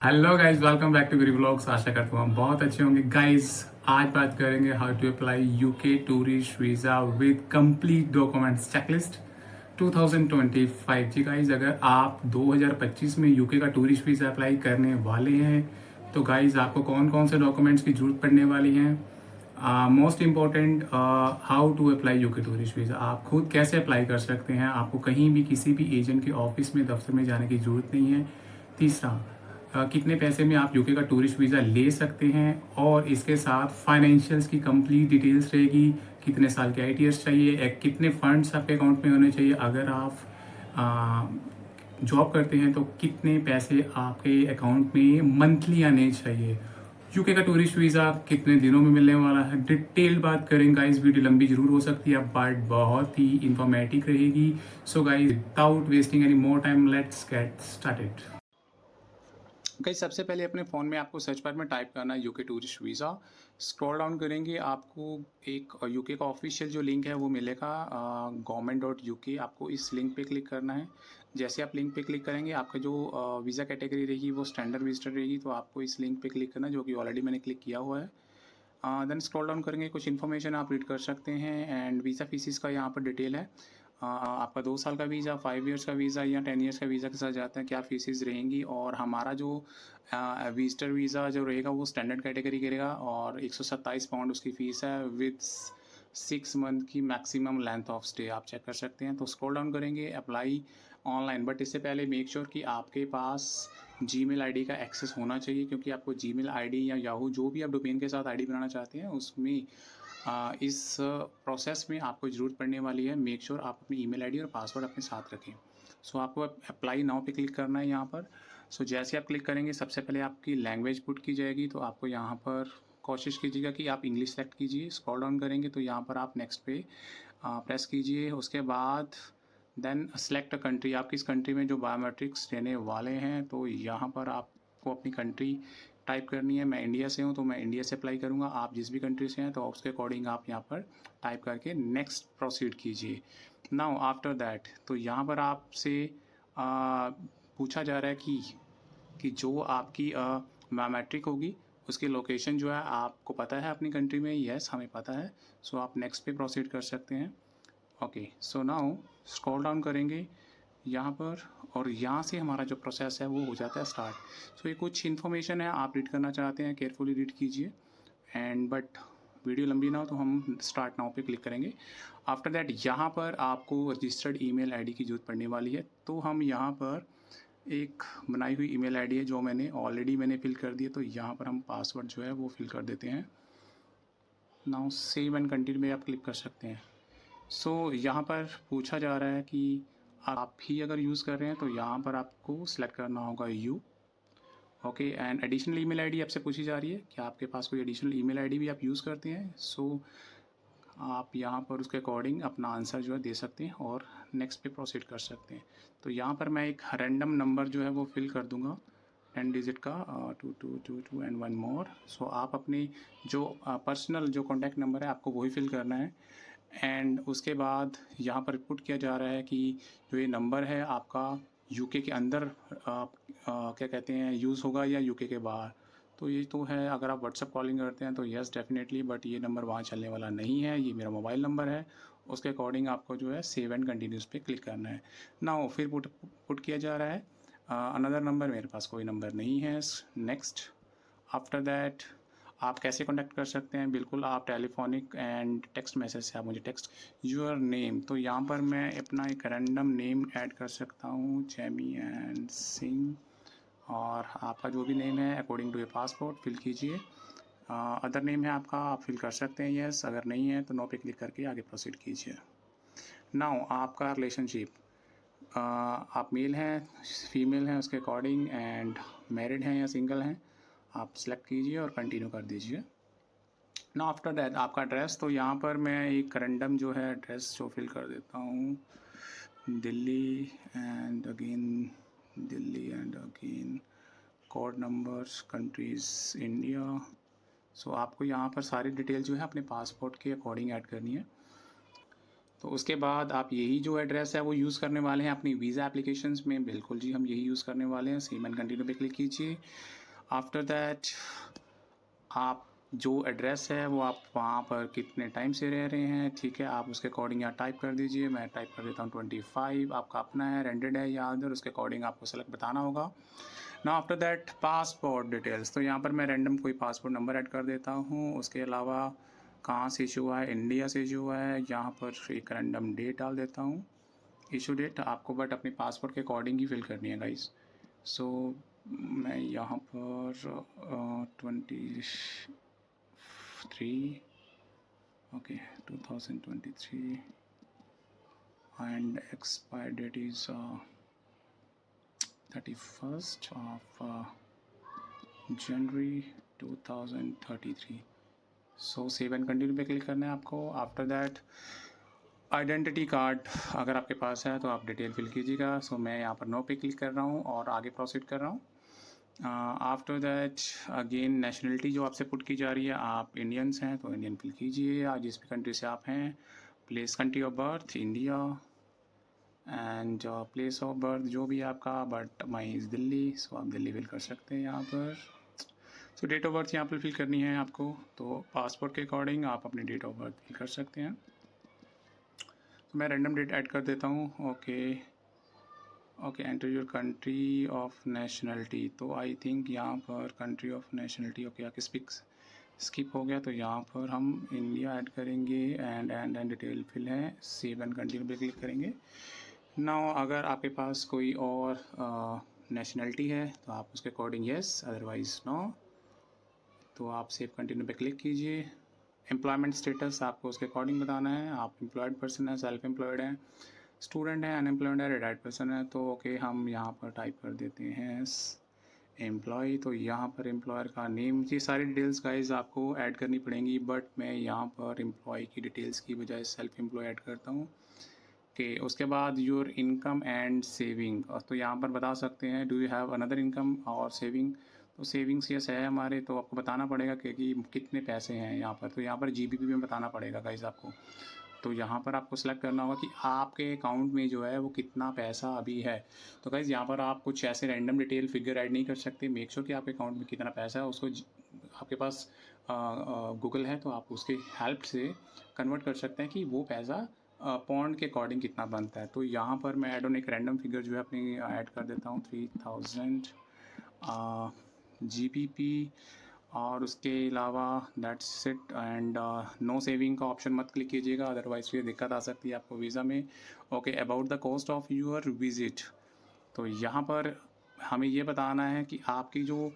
Hello guys, welcome back to Giri vlogs. आशा करता हूँ हम बहुत अच्छे होंगे गाइस। आज बात करेंगे how to apply UK tourist visa with complete documents checklist 2025। जी गाइस, अगर आप 2025 में यूके का टूरिस्ट वीज़ा अप्लाई करने वाले हैं तो गाइस आपको कौन कौन से डॉक्यूमेंट्स की ज़रूरत पड़ने वाली है। Most important, how to apply UK tourist visa. आप खुद कैसे अप्लाई कर सकते हैं, आपको कहीं भी किसी भी एजेंट के ऑफिस में दफ्तर में जाने की ज़रूरत नहीं है। तीसरा, कितने पैसे में आप यूके का टूरिस्ट वीज़ा ले सकते हैं, और इसके साथ फाइनेंशियल्स की कंप्लीट डिटेल्स रहेगी। कितने साल के आईटीएस चाहिए, कितने फंड्स आपके अकाउंट में होने चाहिए, अगर आप जॉब करते हैं तो कितने पैसे आपके अकाउंट में मंथली आने चाहिए, यूके का टूरिस्ट वीज़ा कितने दिनों में मिलने वाला है। डिटेल बात करेंगे गाइस, वीडियो लंबी जरूर हो सकती है बट बहुत ही इंफॉर्मेटिव रहेगी। So guys, without wasting any more time, let's get started. Guys, सबसे पहले अपने फ़ोन में आपको सर्च बार में टाइप करना है UK tourist visa. Scroll down करेंगे, आपको एक यूके का ऑफिशियल जो लिंक है वो मिलेगा, government.uk। आपको इस लिंक पे क्लिक करना है। जैसे आप लिंक पे क्लिक करेंगे, आपका जो वीज़ा कैटेगरी रहेगी वो स्टैंडर्ड विजिटर रहेगी, तो आपको इस लिंक पे क्लिक करना है, जो कि ऑलरेडी मैंने क्लिक किया हुआ है। देन स्क्रॉल डाउन करेंगे, कुछ इन्फॉर्मेशन आप रीड कर सकते हैं। एंड वीज़ा फीसिस का यहाँ पर डिटेल है। आपका 2 साल का वीज़ा, 5 ईयर्स का वीज़ा या 10 ईयर्स का वीज़ा के साथ जाते हैं, क्या फीसिस रहेंगी। और हमारा जो विजिटर वीज़ा जो रहेगा वो स्टैंडर्ड कैटेगरी करेगा, और 127 पाउंड उसकी फ़ीस है विद 6 मंथ की मैक्सिमम लेंथ ऑफ स्टे। आप चेक कर सकते हैं। तो स्क्रॉल डाउन करेंगे, अप्लाई ऑनलाइन। बट इससे पहले मेक श्योर कि आपके पास जीमेल आईडी का एक्सेस होना चाहिए, क्योंकि आपको जीमेल आईडी या याहू जो भी आप डोमेन के साथ आईडी बनाना चाहते हैं उसमें इस प्रोसेस में आपको ज़रूरत पड़ने वाली है। मेक श्योर आप अपनी ईमेल आईडी और पासवर्ड अपने साथ रखें। सो आपको अप्लाई नाउ पे क्लिक करना है यहाँ पर। सो जैसे आप क्लिक करेंगे, सबसे पहले आपकी लैंग्वेज पुट की जाएगी, तो आपको यहाँ पर कोशिश कीजिएगा कि आप इंग्लिश सेलेक्ट कीजिए। स्क्रॉल डाउन करेंगे तो यहाँ पर आप नेक्स्ट पे प्रेस कीजिए। उसके बाद देन सेलेक्ट अ कंट्री, आप किस कंट्री में जो बायोमेट्रिक्स देने वाले हैं, तो यहाँ पर आपको अपनी कंट्री टाइप करनी है। मैं इंडिया से हूँ तो मैं इंडिया से अप्लाई करूँगा। आप जिस भी कंट्री से हैं तो उसके अकॉर्डिंग आप यहाँ पर टाइप करके नेक्स्ट प्रोसीड कीजिए। नाउ आफ्टर दैट, तो यहाँ पर आपसे पूछा जा रहा है कि जो आपकी बायोमेट्रिक होगी उसकी लोकेशन जो है आपको पता है अपनी कंट्री में। यस, हमें पता है। सो आप नेक्स्ट पे प्रोसीड कर सकते हैं। Okay, so now scroll down करेंगे यहाँ पर, और यहाँ से हमारा जो प्रोसेस है वो हो जाता है स्टार्ट। सो ये कुछ इन्फॉर्मेशन है, आप रीड करना चाहते हैं केयरफुली रीड कीजिए। एंड बट वीडियो लंबी ना हो तो हम स्टार्ट नाउ पे क्लिक करेंगे। आफ्टर दैट यहाँ पर आपको रजिस्टर्ड ईमेल आईडी की ज़रूरत पड़ने वाली है। तो हम यहाँ पर एक बनाई हुई ईमेल आईडी है जो मैंने फिल कर दी है, तो यहाँ पर हम पासवर्ड जो है वो फिल कर देते हैं। नाउ सेव एंड कंटिन्यू में आप क्लिक कर सकते हैं। सो यहाँ पर पूछा जा रहा है कि आप ही अगर यूज़ कर रहे हैं तो यहाँ पर आपको सिलेक्ट करना होगा you. Okay, and additional email ID आपसे पूछी जा रही है कि आपके पास कोई एडिशनल ईमेल आईडी भी आप यूज़ करते हैं। सो आप यहाँ पर उसके अकॉर्डिंग अपना आंसर जो है दे सकते हैं और नेक्स्ट पे प्रोसीड कर सकते हैं। तो यहाँ पर मैं एक रैंडम नंबर जो है वो फिल कर दूँगा, 10 डिजिट का, 2222 एंड 1 मोर। सो आप अपनी जो पर्सनल जो कॉन्टैक्ट नंबर है आपको वही फिल करना है। एंड उसके बाद यहाँ पर पुट किया जा रहा है कि जो ये नंबर है आपका यूके के अंदर क्या कहते हैं यूज़ होगा या यूके के बाहर। तो ये तो है, अगर आप व्हाट्सअप कॉलिंग करते हैं तो यस डेफिनेटली, बट ये नंबर वहाँ चलने वाला नहीं है, ये मेरा मोबाइल नंबर है। उसके अकॉर्डिंग आपको जो है सेव एंड कंटिन्यूस पे क्लिक करना है। नाउ फिर पुट किया जा रहा है अनदर नंबर, मेरे पास कोई नंबर नहीं है। नेक्स्ट, आफ्टर दैट आप कैसे कॉन्टैक्ट कर सकते हैं, बिल्कुल आप टेलीफोनिक एंड टेक्स्ट मैसेज से आप मुझे टेक्स्ट योर नेम। तो यहाँ पर मैं अपना एक रैंडम नेम ऐड कर सकता हूँ, जैमी एंड सिंह, और आपका जो भी नेम है according to your passport fill कीजिए। अदर नेम है आपका, आप फिल कर सकते हैं यस, अगर नहीं है तो नो पे क्लिक करके आगे प्रोसीड कीजिए। नाउ आपका रिलेशनशिप, आप मेल हैं फीमेल हैं उसके अकॉर्डिंग, एंड मैरिड हैं या सिंगल हैं आप सेलेक्ट कीजिए और कंटिन्यू कर दीजिए। ना आफ्टर दैट आपका एड्रेस, तो यहाँ पर मैं एक रैंडम जो है एड्रेस जो फिल कर देता हूँ, Delhi and again, Delhi and again, code numbers, countries India. So आपको यहाँ पर सारी डिटेल जो है अपने पासपोर्ट के अकॉर्डिंग ऐड करनी है। तो उसके बाद आप यही जो एड्रेस है वो यूज़ करने वाले हैं अपनी वीज़ा एप्लीकेशंस में। बिल्कुल जी, हम यही यूज़ करने वाले हैं। सेव एंड कंटिन्यू पे क्लिक कीजिए। आफ्टर दैट आप जो एड्रेस है वो आप वहाँ पर कितने टाइम से रह रहे हैं, ठीक है, आप उसके अकॉर्डिंग यहाँ टाइप कर दीजिए। मैं टाइप कर देता हूँ 25। आपका अपना है, रेंटेड है या अदर, उसके अकॉर्डिंग आपको सेलेक्ट बताना होगा। ना आफ्टर दैट पासपोर्ट डिटेल्स, तो यहाँ पर मैं रैंडम कोई पासपोर्ट नंबर ऐड कर देता हूँ। उसके अलावा कहाँ से इशू हुआ है, इंडिया से इशू हुआ है, यहाँ पर एक रैंडम डेट डाल देता हूँ। इशू डेट आपको बट अपने पासपोर्ट के अकॉर्डिंग ही फिल करनी है गाइस। सो मैं यहाँ पर 23 okay 2023 and expire that is 31st of January 2033। So save and continue पे क्लिक करना है आपको। आफ्टर दैट आइडेंटिटी कार्ड अगर आपके पास है तो आप डिटेल फिल कीजिएगा। सो मैं यहाँ पर नो पे क्लिक कर रहा हूँ और आगे प्रोसीड कर रहा हूँ। आफ्टर दैट अगेन नेशनलिटी जो आपसे पुट की जा रही है, आप इंडियंस हैं तो इंडियन फिल कीजिए या जिस भी कंट्री से आप हैं। Place country of birth India and place of birth जो भी आपका, बट माई इज़ दिल्ली, सो आप दिल्ली फिल कर सकते हैं यहाँ पर। सो डेट ऑफ बर्थ यहाँ पर फिल करनी है आपको, तो पासपोर्ट के अकॉर्डिंग आप अपनी डेट ऑफ बर्थ फिल कर सकते हैं। तो मैं रैंडम डेट ऐड कर देता हूँ। Okay enter your country of nationality, तो आई थिंक यहाँ पर कंट्री ऑफ नेशनलिटी ओके आके स्किप हो गया, तो यहाँ पर हम इंडिया ऐड करेंगे एंड डिटेल फिल है। सेव एंड कंटिन्यू पे क्लिक करेंगे। नाउ अगर आपके पास कोई और नेशनलिटी है तो आप उसके अकॉर्डिंग येस, अदरवाइज नो, तो आप सेव कंटिन्यू पे क्लिक कीजिए। एम्प्लॉयमेंट स्टेटस आपको उसके अकॉर्डिंग बताना है। आप एम्प्लॉयड पर्सन है, सेल्फ एम्प्लॉयड है, स्टूडेंट है, अनएम्प्लॉयड है, रिटायर्ड पर्सन है, तो ओके हम यहाँ पर टाइप कर देते हैं एम्प्लॉय। तो यहाँ पर एम्प्लॉयर का नेम, ये सारी डिटेल्स गाइज आपको ऐड करनी पड़ेंगी, बट मैं यहाँ पर एम्प्लॉय की डिटेल्स की बजाय सेल्फ एम्प्लॉय ऐड करता हूँ। ओके उसके बाद योर इनकम एंड सेविंग, तो यहाँ पर बता सकते हैं do you have another income और सेविंग। तो सेविंग्स यस है हमारे, तो आपको बताना पड़ेगा कि कितने पैसे हैं यहाँ पर। तो यहाँ पर जीबीपी में बताना पड़ेगा गाइज आपको। तो यहाँ पर आपको सेलेक्ट करना होगा कि आपके अकाउंट में जो है वो कितना पैसा अभी है। तो गाइज यहाँ पर आप कुछ ऐसे रैंडम डिटेल फिगर ऐड नहीं कर सकते। मेक श्योर कि आपके अकाउंट में कितना पैसा है उसको आपके पास गूगल है तो आप उसके हेल्प से कन्वर्ट कर सकते हैं कि वो पैसा पॉन्ड के अकॉर्डिंग कितना बनता है। तो यहाँ पर मैं ऐड ऑन एक रैंडम फिगर जो है अपनी ऐड कर देता हूँ 3000 जीबीपी, और उसके अलावा that's it. And no saving का ऑप्शन मत क्लिक कीजिएगा, अदरवाइज फिर दिक्कत आ सकती है आपको वीज़ा में। Okay about the cost of your visit, तो यहाँ पर हमें ये बताना है कि आपकी जो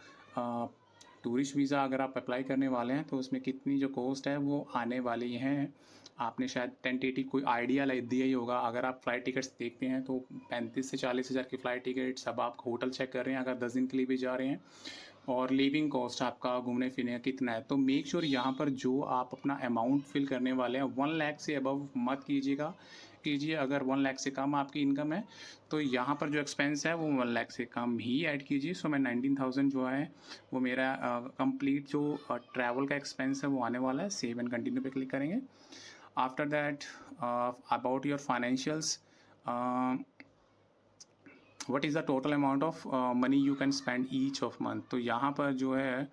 टूरिस्ट वीज़ा अगर आप अप्लाई करने वाले हैं तो उसमें कितनी जो कॉस्ट है वो आने वाली हैं। आपने शायद टेंटेटिव कोई आइडिया दिया ही होगा। अगर आप फ़्लाइट टिकट्स देखते हैं तो 35 से 40 हज़ार की फ़्लाइट टिकट्स, अब आप होटल चेक कर रहे हैं अगर 10 दिन के लिए भी जा रहे हैं, और लिविंग कॉस्ट आपका घूमने फिरने का कितना है। तो मेक श्योर यहाँ पर जो आप अपना अमाउंट फिल करने वाले हैं 1 लाख से अबव मत कीजिए। अगर 1 लाख से कम आपकी इनकम है तो यहाँ पर जो एक्सपेंस है वो 1 लाख से कम ही ऐड कीजिए। सो मैं 19,000 जो है वो मेरा कंप्लीट जो ट्रैवल का एक्सपेंस है वो आने वाला है। सेव एंड कंटिन्यू पे क्लिक करेंगे। After that about your financials, what is the total amount of money you can spend each of month. तो यहाँ पर जो है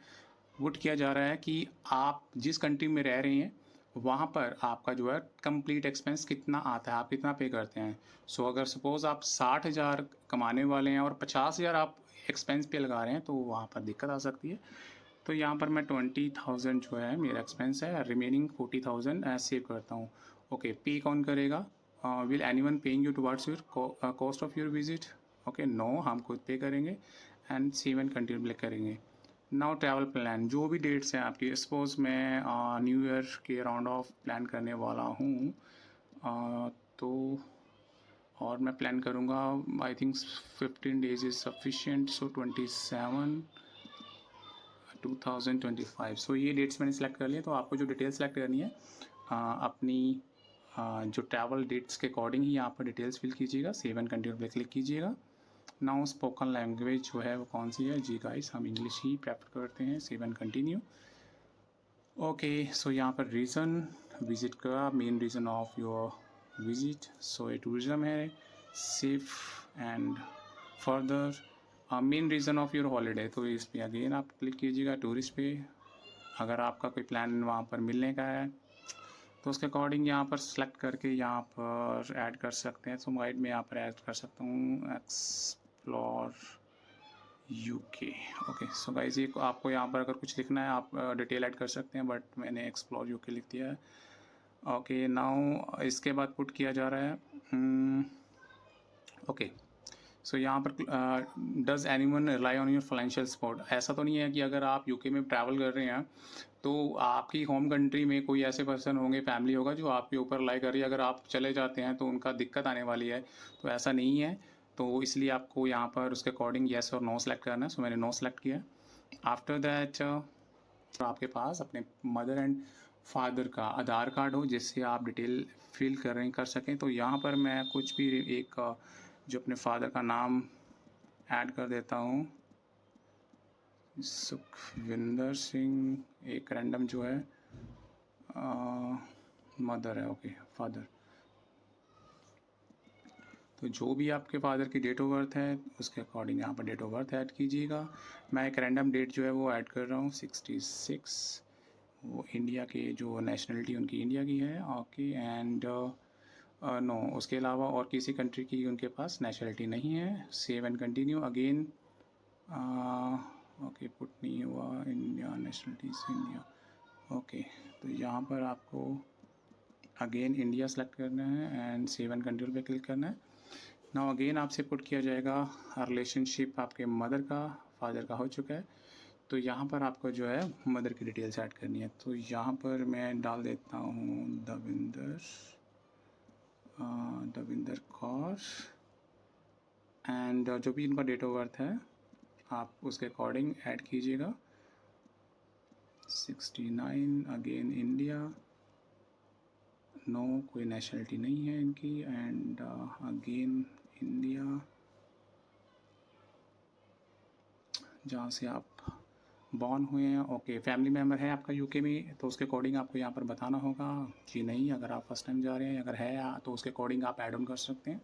पुट किया जा रहा है कि आप जिस कंट्री में रह रहे हैं वहाँ पर आपका जो है कंप्लीट एक्सपेंस कितना आता है, आप कितना पे करते हैं। सो अगर सपोज़ आप 60,000 कमाने वाले हैं और 50,000 आप एक्सपेंस पे लगा रहे हैं तो वहाँ पर दिक्कत आ सकती है। तो यहाँ पर मैं 20,000 जो है मेरा एक्सपेंस है, रिमेनिंग 40,000 सेव करता हूँ। ओके पे कौन करेगा, will anyone paying you towards your cost of your visit. Okay no, हम खुद पे करेंगे and save and continue click करेंगे। नाउ ट्रैवल प्लान, जो भी डेट्स हैं आपकी, सपोज मैं न्यू ईयर के राउंड ऑफ प्लान करने वाला हूँ, तो और मैं प्लान करूँगा I think 15 days is sufficient, so 2025। So ये डेट्स मैंने सेलेक्ट कर लिया। तो आपको जो डिटेल सेलेक्ट करनी है अपनी जो ट्रैवल डेट्स के अकॉर्डिंग ही यहाँ पर डिटेल्स फिल कीजिएगा। सेव एंड कंटिन्यू पे क्लिक कीजिएगा। नाउ स्पोकन लैंग्वेज जो है वो कौन सी है, जी गाइस हम इंग्लिश ही प्रेफर करते हैं। Save and continue. Okay so यहाँ पर रीज़न विजिट का, main reason of your visit, so ये टूरिज़्म है, save and further main reason of your holiday. तो इस पर अगेन आप क्लिक कीजिएगा टूरिस्ट पे। अगर आपका कोई प्लान वहाँ पर मिलने का है तो उसके अकॉर्डिंग यहाँ पर सेलेक्ट करके यहाँ पर ऐड कर सकते हैं। सो गाइड में यहाँ पर ऐड कर सकता हूँ explore UK. Okay, so guys ये आपको यहाँ पर अगर कुछ लिखना है आप डिटेल ऐड कर सकते हैं, बट मैंने एक्सप्लोर यूके लिख दिया है। ओके, नाउ इसके बाद पुट किया जा रहा है ओके, सो यहाँ पर does anyone rely on your financial support. ऐसा तो नहीं है कि अगर आप यूके में ट्रैवल कर रहे हैं तो आपकी होम कंट्री में कोई ऐसे पर्सन होंगे, फैमिली होगा जो आपके ऊपर रिलाई कर रही है, अगर आप चले जाते हैं तो उनका दिक्कत आने वाली है। तो ऐसा नहीं है, तो इसलिए आपको यहाँ पर उसके अकॉर्डिंग येस और नो सेलेक्ट करना है। सो मैंने नो सेलेक्ट किया। आफ्टर दैट आपके पास अपने मदर एंड फादर का आधार कार्ड हो जिससे आप डिटेल फिल कर सकें। तो यहाँ पर मैं कुछ भी एक जो अपने फादर का नाम ऐड कर देता हूँ, सुखविंदर सिंह, एक रैंडम जो है मदर है, ओके फादर। तो जो भी आपके फादर की डेट ऑफ बर्थ है उसके अकॉर्डिंग यहाँ पर डेट ऑफ बर्थ ऐड कीजिएगा। मैं एक रैंडम डेट जो है वो ऐड कर रहा हूँ 66। वो इंडिया के जो नेशनलिटी उनकी इंडिया की है, ओके। एंड नो, उसके अलावा और किसी कंट्री की उनके पास नेशनलिटी नहीं है। Save and continue again. Okay, put नहीं हुआ, इंडिया नेशनलिटी से इंडिया। ओके, तो यहाँ पर आपको अगेन इंडिया सेलेक्ट करना है एंड सेव एंड कंटिन्यू पे क्लिक करना है। नाउ अगेन आपसे पुट किया जाएगा रिलेशनशिप आपके मदर का, फादर का हो चुका है। तो यहाँ पर आपको जो है मदर की डिटेल्स ऐड करनी है। तो यहाँ पर मैं डाल देता हूँ दविंदर कौर। एंड जो भी इनका डेट ऑफ बर्थ है आप उसके अकॉर्डिंग ऐड कीजिएगा। 69 अगेन इंडिया, नो कोई नेशनलिटी नहीं है इनकी। एंड अगेन इंडिया जहाँ से आप बॉर्न हुए हैं। ओके, फैमिली मेम्बर है आपका यूके में तो उसके अकॉर्डिंग आपको यहाँ पर बताना होगा कि नहीं। अगर आप फर्स्ट टाइम जा रहे हैं, अगर है तो उसके अकॉर्डिंग आप ऐड ऑन कर सकते हैं।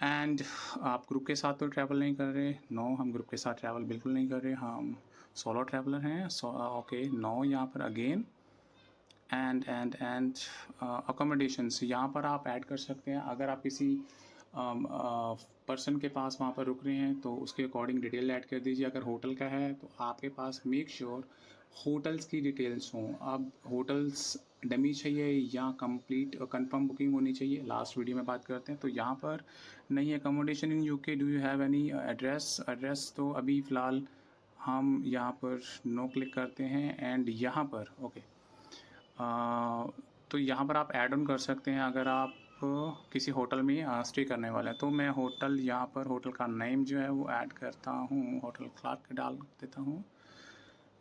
एंड आप ग्रुप के साथ तो ट्रैवल नहीं कर रहे, नो हम ग्रुप के साथ ट्रैवल बिल्कुल नहीं कर रहे, हम सोलो ट्रैवलर हैं। ओके, नो यहाँ पर अगेन। एंड अकोमोडेशंस यहाँ पर आप ऐड कर सकते हैं। अगर आप किसी पर्सन के पास वहाँ पर रुक रहे हैं तो उसके अकॉर्डिंग डिटेल ऐड कर दीजिए। अगर होटल का है तो आपके पास मेक श्योर होटल्स की डिटेल्स हों। अब होटल्स डमी चाहिए या कंप्लीट कंफर्म बुकिंग होनी चाहिए, लास्ट वीडियो में बात करते हैं। तो यहाँ पर नहीं, accommodation in UK, do you have any address तो अभी फ़िलहाल हम यहाँ पर नो क्लिक करते हैं। एंड यहाँ पर ओके, तो यहाँ पर आप ऐड ऑन कर सकते हैं अगर आप किसी होटल में स्टे करने वाले हैं। तो मैं होटल यहाँ पर होटल का नेम जो है वो ऐड करता हूँ, होटल क्लार्क डाल देता हूँ।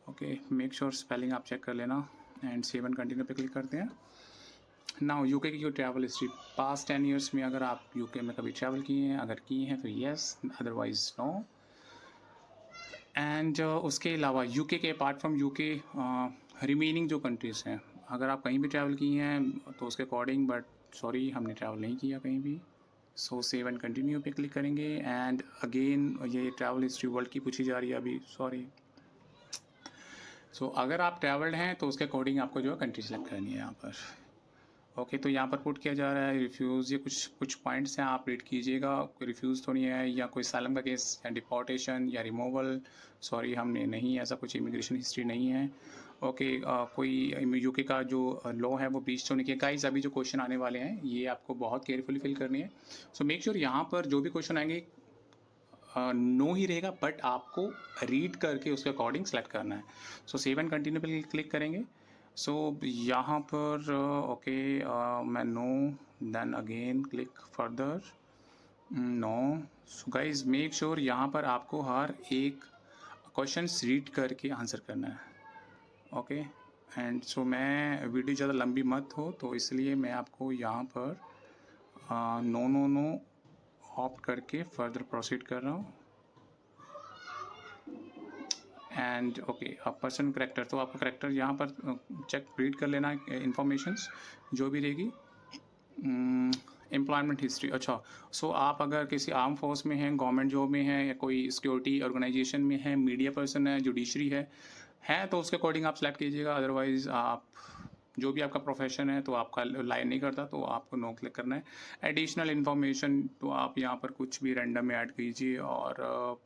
ओके, मेक श्योर स्पेलिंग आप चेक कर लेना। एंड सेव एंड कंटिन्यू पे क्लिक करते हैं। नाउ यूके की जो ट्रैवल हिस्ट्री पास्ट 10 ईयर्स में, अगर आप यूके में कभी ट्रैवल किए हैं, अगर किए हैं तो येस, अदरवाइज नो। एंड उसके अलावा यूके के अपार्ट फ्रॉम यूके रिमेनिंग जो कंट्रीज़ हैं, अगर आप कहीं भी ट्रैवल किए हैं तो उसके अकॉर्डिंग, बट सॉरी हमने ट्रैवल नहीं किया कहीं भी। सो सेव एंड कंटिन्यू पे क्लिक करेंगे। एंड अगेन ये ट्रैवल हिस्ट्री वर्ल्ड की पूछी जा रही है अभी, सॉरी। सो अगर आप ट्रैवल्ड हैं तो उसके अकॉर्डिंग आपको जो है कंट्री सेलेक्ट करनी है यहाँ पर। ओके, तो यहाँ पर पुट किया जा रहा है रिफ्यूज़, ये कुछ पॉइंट्स हैं आप रीड कीजिएगा। कोई रिफ्यूज़ तो नहीं है, या कोई सालम का केस या डिपोर्टेशन या रिमूवल, सॉरी हमने नहीं, ऐसा कुछ इमिग्रेशन हिस्ट्री नहीं है। ओके, कोई यूके का जो लॉ है वो ब्रीच तो नहीं किया। गाइस अभी जो क्वेश्चन आने वाले हैं ये आपको बहुत केयरफुली फिल करनी है। सो मेक श्योर यहाँ पर जो भी क्वेश्चन आएंगे नो ही रहेगा, बट आपको रीड करके उसके अकॉर्डिंग सेलेक्ट करना है। सो सेव एंड कंटिन्यू पे क्लिक करेंगे। सो यहाँ पर ओके, मैं no, then again click further, no. So guys make sure यहाँ पर आपको हर एक क्वेश्चन रीड करके आंसर करना है। ओके, एंड सो मैं वीडियो ज़्यादा लंबी मत हो तो इसलिए मैं आपको यहाँ पर नो नो नो ऑप्ट करके फर्दर प्रोसीड कर रहा हूँ। एंड ओके, अब पर्सन करेक्टर, तो आपका करेक्टर यहाँ पर चेक रीड कर लेना इन्फॉर्मेशंस जो भी रहेगी। एम्प्लॉयमेंट हिस्ट्री, अच्छा। सो आप अगर किसी आर्म फोर्स में हैं, गवर्नमेंट जॉब में हैं, या कोई सिक्योरिटी ऑर्गेनाइजेशन में हैं, मीडिया पर्सन है, जुडिशरी है तो उसके अकॉर्डिंग आप सेलेक्ट कीजिएगा। अदरवाइज़ आप जो भी आपका प्रोफेशन है तो आपका लाइन नहीं करता तो आपको नो क्लिक करना है। एडिशनल इन्फॉर्मेशन तो आप यहाँ पर कुछ भी रैंडम में ऐड कीजिए और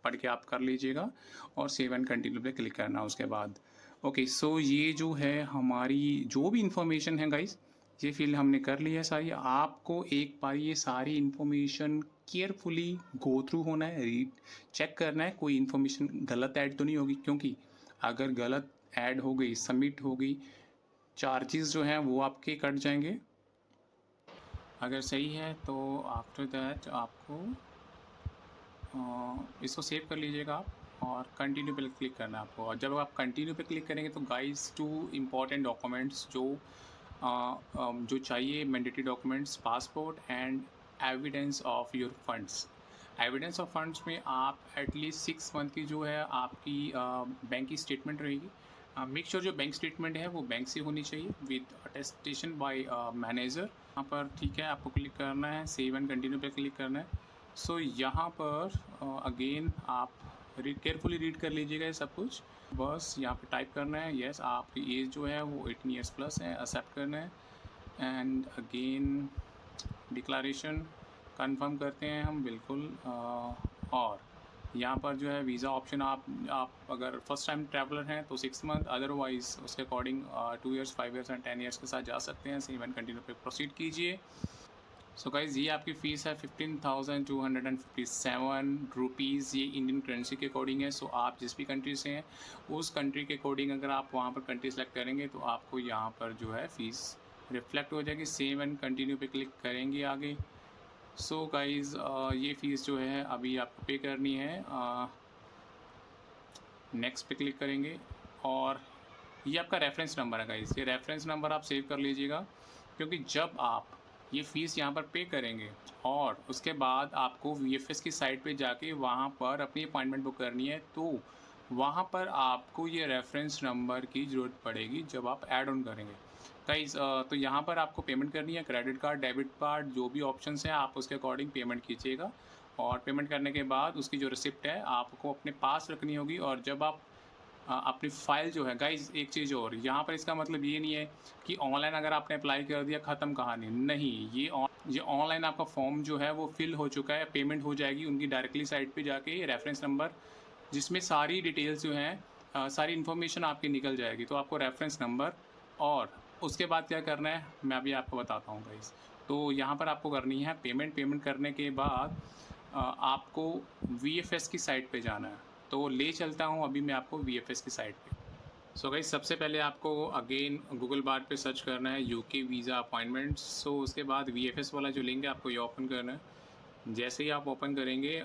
पढ़ के आप कर लीजिएगा और सेव एंड कंटिन्यू पे क्लिक करना उसके बाद। ओके, सो ये जो है हमारी जो भी इंफॉर्मेशन है गाइस, ये फील्ड हमने कर ली है सारी। आपको एक बार ये सारी इन्फॉर्मेशन केयरफुली गो थ्रू होना है, रीड चेक करना है कोई इन्फॉर्मेशन गलत ऐड तो नहीं होगी, क्योंकि अगर गलत ऐड हो गई, सबमिट हो गई, चार्जेस जो हैं वो आपके कट जाएंगे। अगर सही है तो आफ्टर दैट आपको इसको सेव कर लीजिएगा आप और कंटिन्यू पे क्लिक करना है आपको। और जब आप कंटिन्यू पे क्लिक करेंगे तो गाइस 2 इम्पॉर्टेंट डॉक्यूमेंट्स जो चाहिए, mandatory documents, passport and evidence of your funds. Evidence of funds में आप एटलीस्ट 6 मंथ की जो है आपकी बैंक की स्टेटमेंट रहेगी। मेक श्योर जो बैंक स्टेटमेंट है वो बैंक से होनी चाहिए विद अटेस्टेशन बाय मैनेजर। यहाँ पर ठीक है, आपको क्लिक करना है, सेव एंड कंटिन्यू पे क्लिक करना है। सो यहाँ पर अगेन आप केयरफुली रीड कर लीजिएगा ये सब कुछ। बस यहाँ पे टाइप करना है यस, आपकी एज जो है वो 18 ईयर्स प्लस है, एक्सेप्ट करना है। एंड अगेन डिक्लेरेशन कंफर्म करते हैं हम बिल्कुल। और यहाँ पर जो है वीज़ा ऑप्शन, आप अगर फर्स्ट टाइम ट्रैवलर हैं तो 6 मंथ, अदरवाइज़ उसके according 2 years, 5 years and 10 years के साथ जा सकते हैं। सेव एंड कंटिन्यू पे प्रोसीड कीजिए। सो गाइज़ ये आपकी फ़ीस है 15,257 रुपीज़। ये इंडियन करेंसी के अकॉर्डिंग है। सो आप जिस भी कंट्री से हैं उस कंट्री के अकॉर्डिंग अगर आप वहाँ पर कंट्री सेलेक्ट करेंगे तो आपको यहाँ पर जो है फ़ीस रिफ्लेक्ट हो जाएगी। सेव एंड कंटिन्यू पे क्लिक करेंगे आगे। सो गाइज़ ये फ़ीस जो है अभी आपको पे करनी है। नेक्स्ट पे क्लिक करेंगे और ये आपका रेफरेंस नंबर है गाइज़, ये रेफरेंस नंबर आप सेव कर लीजिएगा, क्योंकि जब आप ये फ़ीस यहाँ पर पे करेंगे और उसके बाद आपको VFS की साइट पे जाके वहाँ पर अपनी अपॉइंटमेंट बुक करनी है, तो वहाँ पर आपको ये रेफरेंस नंबर की ज़रूरत पड़ेगी जब आप ऐड ऑन करेंगे गाइस। तो यहाँ पर आपको पेमेंट करनी है, क्रेडिट कार्ड, डेबिट कार्ड, जो भी ऑप्शंस हैं आप उसके अकॉर्डिंग पेमेंट कीजिएगा। और पेमेंट करने के बाद उसकी जो रिसिप्ट है आपको अपने पास रखनी होगी। और जब आप अपनी फ़ाइल जो है गाइज़, एक चीज़ और यहाँ पर, इसका मतलब ये नहीं है कि ऑनलाइन अगर आपने अप्लाई कर दिया ख़त्म कहानी, नहीं। ये ऑनलाइन आपका फॉर्म जो है वो फिल हो चुका है, पेमेंट हो जाएगी उनकी डायरेक्टली साइट पे जाके। रेफरेंस नंबर जिसमें सारी डिटेल्स जो हैं, सारी इन्फॉर्मेशन आपकी निकल जाएगी। तो आपको रेफरेंस नंबर और उसके बाद क्या करना है मैं अभी आपको बताता हूँ गाइज़। तो यहाँ पर आपको करनी है पेमेंट करने के बाद आपको VFS की साइट पे जाना है। तो ले चलता हूँ अभी मैं आपको VFS की साइट पे। सो गाइस सबसे पहले आपको अगेन गूगल बार पे सर्च करना है UK वीज़ा अपॉइंटमेंट्स। सो उसके बाद VFS वाला जो लिंक है आपको ये ओपन करना है। जैसे ही आप ओपन करेंगे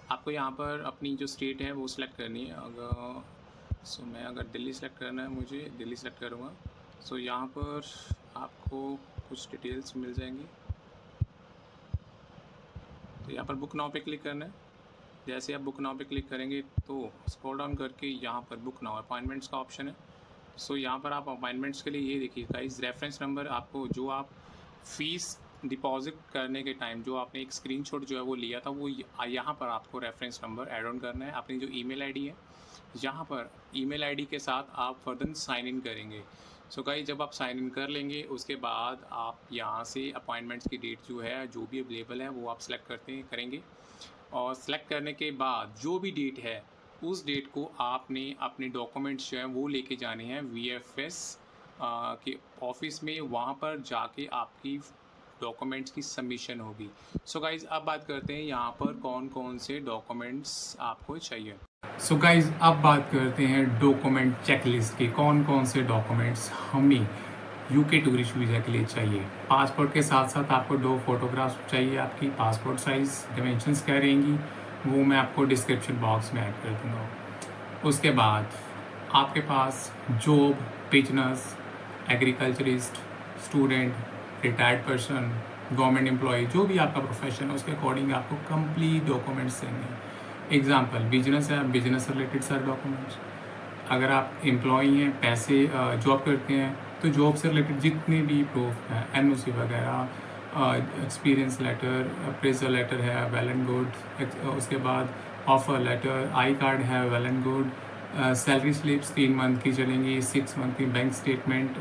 आपको यहाँ पर अपनी जो स्टेट है वो सिलेक्ट करनी है। अगर दिल्ली सेलेक्ट करना है, मुझे दिल्ली सेलेक्ट करूँगा। सो यहाँ पर आपको कुछ डिटेल्स मिल जाएंगी। तो यहाँ पर बुक नाउ पे क्लिक करना है। जैसे आप बुक नाउ पे क्लिक करेंगे तो स्क्रॉल डाउन करके यहाँ पर बुक नाउ अपॉइंटमेंट्स का ऑप्शन है। सो यहाँ पर आप अपॉइंटमेंट्स के लिए ये देखिए गाइस, रेफरेंस नंबर आपको जो आप फ़ीस डिपॉजिट करने के टाइम जो आपने एक स्क्रीनशॉट जो है वो लिया था, वो यहाँ पर आपको रेफरेंस नंबर ऐड ऑन करना है। अपनी जो ईमेल आईडी है, यहाँ पर ईमेल आईडी के साथ आप फर्दर साइन इन करेंगे। सो गाइस जब आप साइन इन कर लेंगे उसके बाद आप यहाँ से अपॉइंटमेंट्स की डेट जो है, जो भी अवेलेबल है वो आप सेलेक्ट करेंगे। और सेलेक्ट करने के बाद जो भी डेट है उस डेट को आपने अपने डॉक्यूमेंट्स जो हैं वो लेके जाने हैं VFS के ऑफिस में। वहाँ पर जाके आपकी डॉक्यूमेंट्स की सबमिशन होगी। सो गाइज़ अब बात करते हैं यहाँ पर कौन कौन से डॉक्यूमेंट्स आपको चाहिए। सो गाइज़ अब बात करते हैं डॉक्यूमेंट चेकलिस्ट की, कौन कौन से डॉक्यूमेंट्स हमें UK टूरिस्ट वीज़ा के लिए चाहिए। पासपोर्ट के साथ साथ आपको 2 फोटोग्राफ्स चाहिए, आपकी पासपोर्ट साइज़ डिमेंशंस क्या रहेंगी वो मैं आपको डिस्क्रिप्शन बॉक्स में ऐड कर दूँगा। उसके बाद आपके पास job, business, agriculturist, student, retired person, government employ, जो भी आपका प्रोफेशन है उसके अकॉर्डिंग आपको कंप्लीट डॉक्यूमेंट्स देंगे। एग्जांपल बिजनेस है, बिजनेस रिलेटेड सारे डॉक्यूमेंट्स। अगर आप एम्प्लॉई हैं, पैसे जॉब करते हैं तो जॉब से रिलेटेड जितने भी प्रूफ हैं, NOC वगैरह, एक्सपीरियंस लेटर, अप्रेजल लेटर है, वेल एंड गुड। उसके बाद ऑफर लेटर, आई कार्ड है, well and good. Salary slips 3 month की चलेंगी, 6 मंथ की बैंक स्टेटमेंट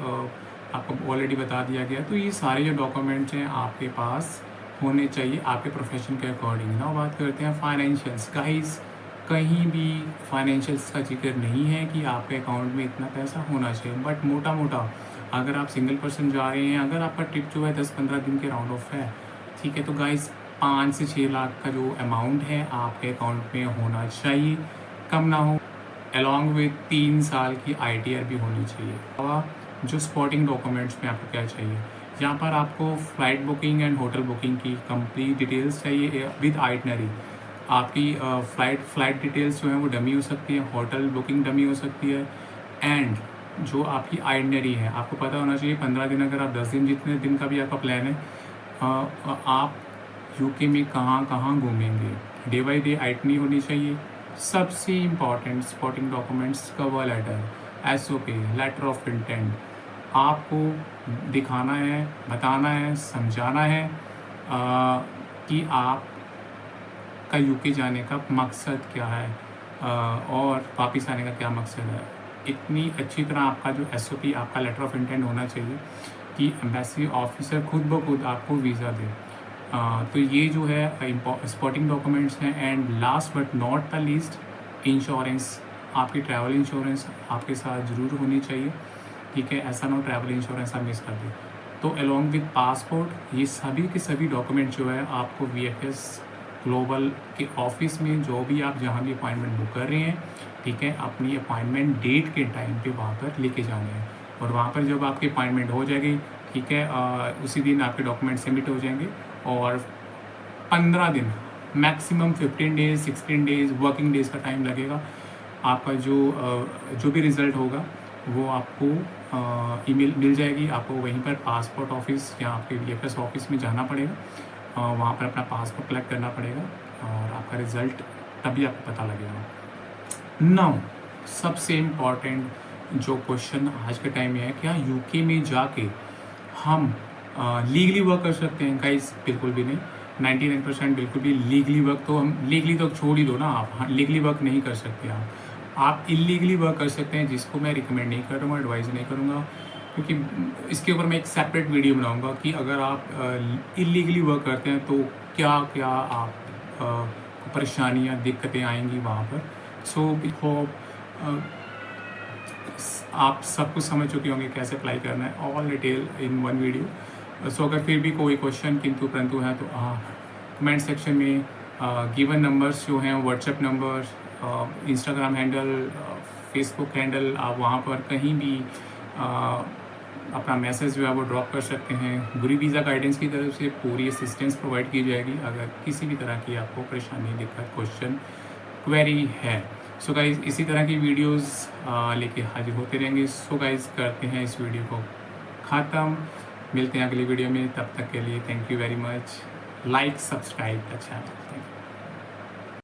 आपको ऑलरेडी बता दिया गया। तो ये सारे जो डॉक्यूमेंट्स हैं आपके पास होने चाहिए आपके प्रोफेशन के अकॉर्डिंग। नाउ बात करते हैं फाइनेंशियल्स। गाइस, कहीं भी फाइनेंशियल्स का जिक्र नहीं है कि आपके अकाउंट में इतना पैसा होना चाहिए, बट मोटा मोटा अगर आप सिंगल पर्सन जा रहे हैं, अगर आपका ट्रिप जो है 10-15 दिन के राउंड ऑफ है, ठीक है, तो गाइस 5 से 6 लाख का जो अमाउंट है आपके अकाउंट में होना चाहिए, कम ना हो। अलॉन्ग विद 3 साल की ITR भी होनी चाहिए। और जो स्पॉटिंग डॉक्यूमेंट्स में आपको क्या चाहिए, यहाँ पर आपको flight booking and hotel booking की कंप्लीट डिटेल्स चाहिए विद आइटनरी। आपकी फ़्लाइट डिटेल्स जो है वो डमी हो सकती है, होटल बुकिंग डमी हो सकती है, एंड जो आपकी आइटनरी है आपको पता होना चाहिए 15 दिन, अगर आप 10 दिन जितने दिन का भी आपका प्लान है, आप UK में कहाँ कहाँ घूमेंगे, डे बाई डे आइटनरी होनी चाहिए। सबसे important supporting documents, cover letter, SOP, letter of intent, आपको दिखाना है, बताना है, समझाना है कि आप का UK जाने का मकसद क्या है और वापस आने का क्या मकसद है। इतनी अच्छी तरह आपका जो SOP, आपका लेटर ऑफ इंटेंट होना चाहिए कि एम्बेसी ऑफिसर खुद ब खुद आपको वीज़ा दे। तो ये जो है स्पॉटिंग डॉक्यूमेंट्स हैं। And last but not the least, insurance, आपकी ट्रैवल इंश्योरेंस आपके साथ ज़रूर होनी चाहिए, ठीक है। ऐसा ना हो ट्रैवल इंश्योरेंस आप मिस कर दें। तो अलॉन्ग विद पासपोर्ट, ये सभी के सभी डॉक्यूमेंट जो है आपको VFS ग्लोबल के ऑफिस में, जो भी आप जहाँ भी अपॉइंटमेंट बुक कर रहे हैं, ठीक है, अपनी अपॉइंटमेंट डेट के टाइम पे वहाँ पर लेके जाने हैं। और वहाँ पर जब आपकी अपॉइंटमेंट हो जाएगी, ठीक है, उसी दिन आपके डॉक्यूमेंट सबमिट हो जाएंगे। और 15 दिन, maximum 15 days, 16 days working days का टाइम लगेगा। आपका जो भी रिज़ल्ट होगा वो आपको ईमेल मिल जाएगी। आपको वहीं पर पासपोर्ट ऑफिस या आपके VFS ऑफिस में जाना पड़ेगा, वहाँ पर अपना पासपोर्ट कलेक्ट करना पड़ेगा और आपका रिज़ल्ट तभी आपको पता लगेगा। नाउ सबसे इम्पॉर्टेंट जो क्वेश्चन आज के टाइम में है, क्या UK में जाके हम लीगली वर्क कर सकते हैं? गाइस, बिल्कुल भी नहीं। 99% बिल्कुल भी लीगली वर्क, तो हम लीगली तो छोड़ ही दो ना, आप लीगली वर्क नहीं कर सकते। आप इलीगली वर्क कर सकते हैं, जिसको मैं रिकमेंड नहीं करूँगा, एडवाइस नहीं करूँगा, क्योंकि इसके ऊपर मैं एक सेपरेट वीडियो बनाऊँगा कि अगर आप इलीगली वर्क करते हैं तो क्या क्या आप परेशानियाँ, दिक्कतें आएंगी वहाँ पर। सो होप आप सब कुछ समझ चुके होंगे कैसे अप्लाई करना है, all detail in one video. So अगर फिर भी कोई क्वेश्चन किंतु परंतु है तो कमेंट सेक्शन में गिवन नंबर्स जो हैं, WhatsApp number, Instagram handle, Facebook handle, आप वहाँ पर कहीं भी अपना मैसेज जो है वो ड्रॉप कर सकते हैं। गुरी वीज़ा गाइडेंस की तरफ से पूरी असिस्टेंस प्रोवाइड की जाएगी अगर किसी भी तरह की आपको परेशानी, दिक्कत, क्वेश्चन, क्वेरी है। सो गाइज़, इसी तरह की वीडियोस लेके हाजिर होते रहेंगे। सो गाइज़, करते हैं इस वीडियो को ख़त्म, मिलते हैं अगली वीडियो में। तब तक के लिए thank you very much. Like, subscribe the channel.